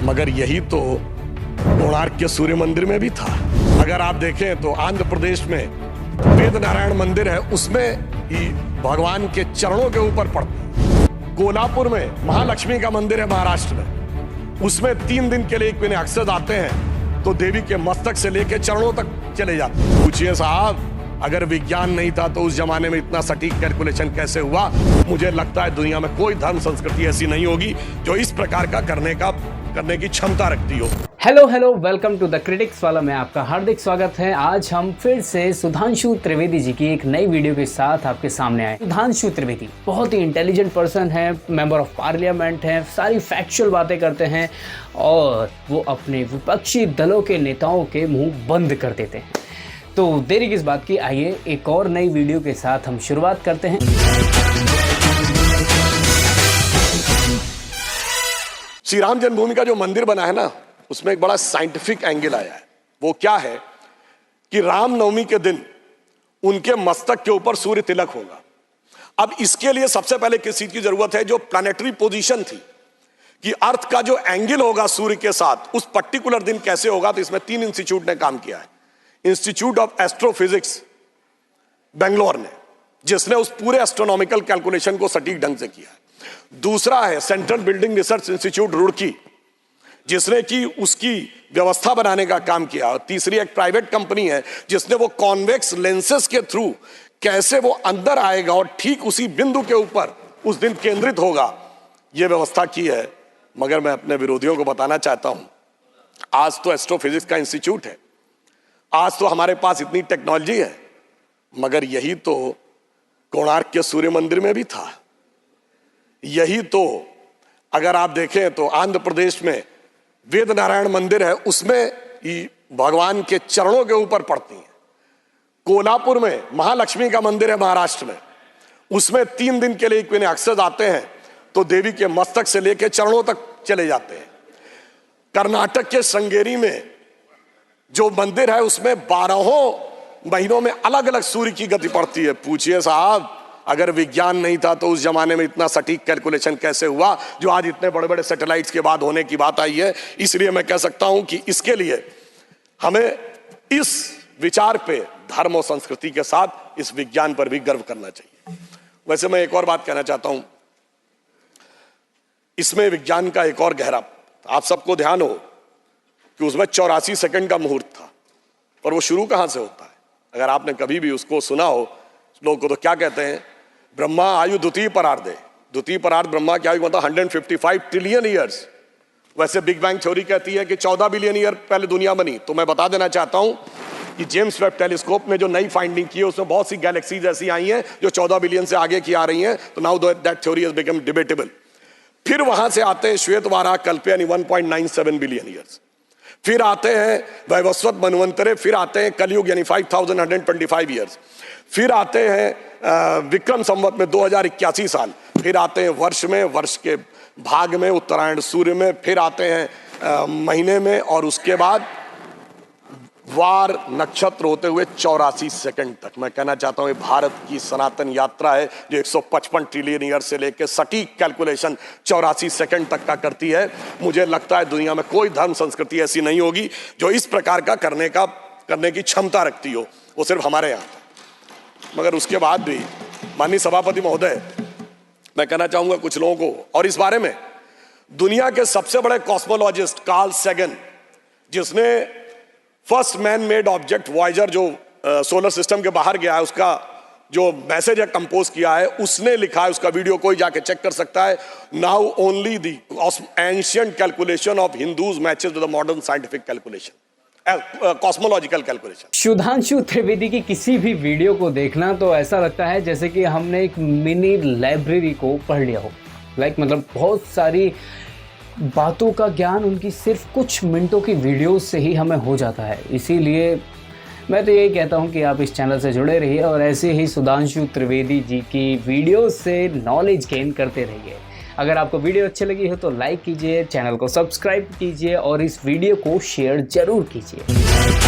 मगर यही तो कोणार्क के सूर्य मंदिर में भी था। अगर आप देखें तो आंध्र प्रदेश में वेद नारायण मंदिर है, उसमें ही भगवान के चरणों के ऊपर पड़ता है। कोल्हापुर में महालक्ष्मी का मंदिर है महाराष्ट्र में, उसमें 3 दिन के लिए एक महीने अक्षर आते हैं तो देवी के मस्तक से लेकर चरणों तक चले जाते हैं। पूछिए साहब, अगर विज्ञान नहीं था तो उस जमाने में इतना सटीक कैलकुलेशन कैसे हुआ? मुझे लगता है दुनिया में कोई धर्म संस्कृति ऐसी नहीं होगी जो इस प्रकार का करने की क्षमता रखती हो। Hello welcome to the critics वाला में आपका हार्दिक स्वागत है। आज हम फिर से सुधांशु त्रिवेदी जी की एक नई वीडियो के साथ आपके सामने आए। सुधांशु त्रिवेदी बहुत ही इंटेलिजेंट पर्सन है, मेंबर ऑफ पार्लियामेंट हैं, सारी फैक्चुअल बातें करते हैं और वो अपने विपक्षी दलों के नेताओं के मुंह बंद कर देते हैं। तो देरी किस बात की, आइए एक और नई वीडियो के साथ हम शुरुआत करते हैं। श्री राम जन्मभूमि का जो मंदिर बना है ना, उसमें एक बड़ा साइंटिफिक एंगल आया है। वो क्या है कि रामनवमी के दिन उनके मस्तक के ऊपर सूर्य तिलक होगा। अब इसके लिए सबसे पहले किस चीज की जरूरत है? जो प्लैनेटरी पोजीशन थी कि अर्थ का जो एंगल होगा सूर्य के साथ, उस पर्टिकुलर दिन कैसे होगा। तो इसमें 3 इंस्टीट्यूट ने काम किया है। इंस्टीट्यूट ऑफ एस्ट्रोफिजिक्स बेंगलोर ने, जिसने उस पूरे एस्ट्रोनॉमिकल कैलकुलेशन को सटीक ढंग से किया है। दूसरा है central building research institute Roorkee, जिसने कि उसकी व्यवस्था बनाने का काम किया। और तीसरी एक प्राइवेट कंपनी है जिसने वो कॉन्वेक्स लेंसेस के थ्रू कैसे वो अंदर आएगा और ठीक उसी बिंदु के ऊपर उस दिन केंद्रित होगा, ये व्यवस्था की है। मगर मैं अपने विरोधियों को बताना चाहता हूं, आज तो एस्ट्रोफिजिक्स का इंस्टीट्यूट है, आज तो हमारे पास इतनी टेक्नोलॉजी है, मगर यही तो कोणार्क के सूर्य मंदिर में भी था। यही तो अगर आप देखें तो आंध्र प्रदेश में वेद नारायण मंदिर है, उसमें ही भगवान के चरणों के ऊपर पड़ती हैं। कोल्हापुर में महालक्ष्मी का मंदिर है महाराष्ट्र में, उसमें 3 दिन के लिए एक महीने अक्षर आते हैं तो देवी के मस्तक से लेकर चरणों तक चले जाते हैं। कर्नाटक के श्रृंगेरी में जो मंदिर है, उसमें 12 महीनों में अलग अलग सूर्य की गति पड़ती है। पूछिए साहब, अगर विज्ञान नहीं था तो उस जमाने में इतना सटीक कैलकुलेशन कैसे हुआ जो आज इतने बड़े बड़े सैटेलाइट्स के बाद होने की बात आई है। इसलिए मैं कह सकता हूं कि इसके लिए हमें इस विचार पे धर्म और संस्कृति के साथ इस विज्ञान पर भी गर्व करना चाहिए। वैसे मैं एक और बात कहना चाहता हूं, इसमें विज्ञान का एक और गहरा, आप सबको ध्यान हो कि उसमें 84 सेकंड का मुहूर्त था, और वो शुरू कहां से होता है? अगर आपने कभी भी उसको सुना हो, लोग को तो क्या कहते हैं, ब्रह्मा आयु द्वितीय परार्धे, द्वितीय परार्ध ब्रह्मा की आयु मतलब 155 ट्रिलियन ईयर्स। वैसे बिग बैंग थ्योरी कहती है कि 14 बिलियन ईयर पहले दुनिया बनी। तो मैं बता देना चाहता हूं कि जेम्स वेब टेलीस्कोप में जो नई फाइंडिंग की है, उसमें बहुत सी गैलेक्सीज ऐसी आई हैं जो 14 बिलियन से आगे की आ रही हैं। तो now that theory has become debatable. फिर वहां से आते हैं श्वेत वाराह कल्पयानी 1.97 बिलियन ईयर्स, फिर आते हैं वैवस्वत मनवंतरे, फिर आते हैं कलयुग यानी 5125 ईयर्स, फिर आते हैं विक्रम संवत में 2081 साल, फिर आते हैं वर्ष में, वर्ष के भाग में, उत्तरायण सूर्य में, फिर आते हैं महीने में, और उसके बाद वार नक्षत्र होते हुए 84 सेकंड तक। मैं कहना चाहता हूं ये भारत की सनातन यात्रा है जो 155 ट्रिलियन ईयर से लेकर सटीक कैलकुलेशन 84 सेकंड तक का करती है। मुझे लगता है दुनिया में कोई धर्म संस्कृति ऐसी नहीं होगी जो इस प्रकार का करने की क्षमता रखती हो, वो सिर्फ हमारे यहाँ। मगर उसके बाद भी माननीय सभापति महोदय, मैं कहना चाहूंगा कुछ लोगों को, और इस बारे में दुनिया के सबसे बड़े कॉस्मोलॉजिस्ट कार्ल सैगन, जिसने first man made object Voyager जो सोलर सिस्टम के बाहर गया है, उसका जो मैसेज है कंपोज किया है, उसने लिखा है, उसका वीडियो कोई जाके चेक कर सकता है। Now only the ancient calculation of Hindus matches with the modern scientific calculation, cosmological calculation. Sudhanshu Trivedi की किसी भी वीडियो को देखना तो ऐसा लगता है जैसे कि हमने एक मिनी लाइब्रेरी को पढ़ लिया हो। मतलब बहुत सारी बातों का ज्ञान उनकी सिर्फ कुछ मिनटों की वीडियो से ही हमें हो जाता है। इसीलिए मैं तो यही कहता हूं कि आप इस चैनल से जुड़े रहिए और ऐसे ही सुधांशु त्रिवेदी जी की वीडियो से नॉलेज गेन करते रहिए। अगर आपको वीडियो अच्छी लगी हो तो लाइक कीजिए, चैनल को सब्सक्राइब कीजिए और इस वीडियो को शेयर जरूर कीजिए।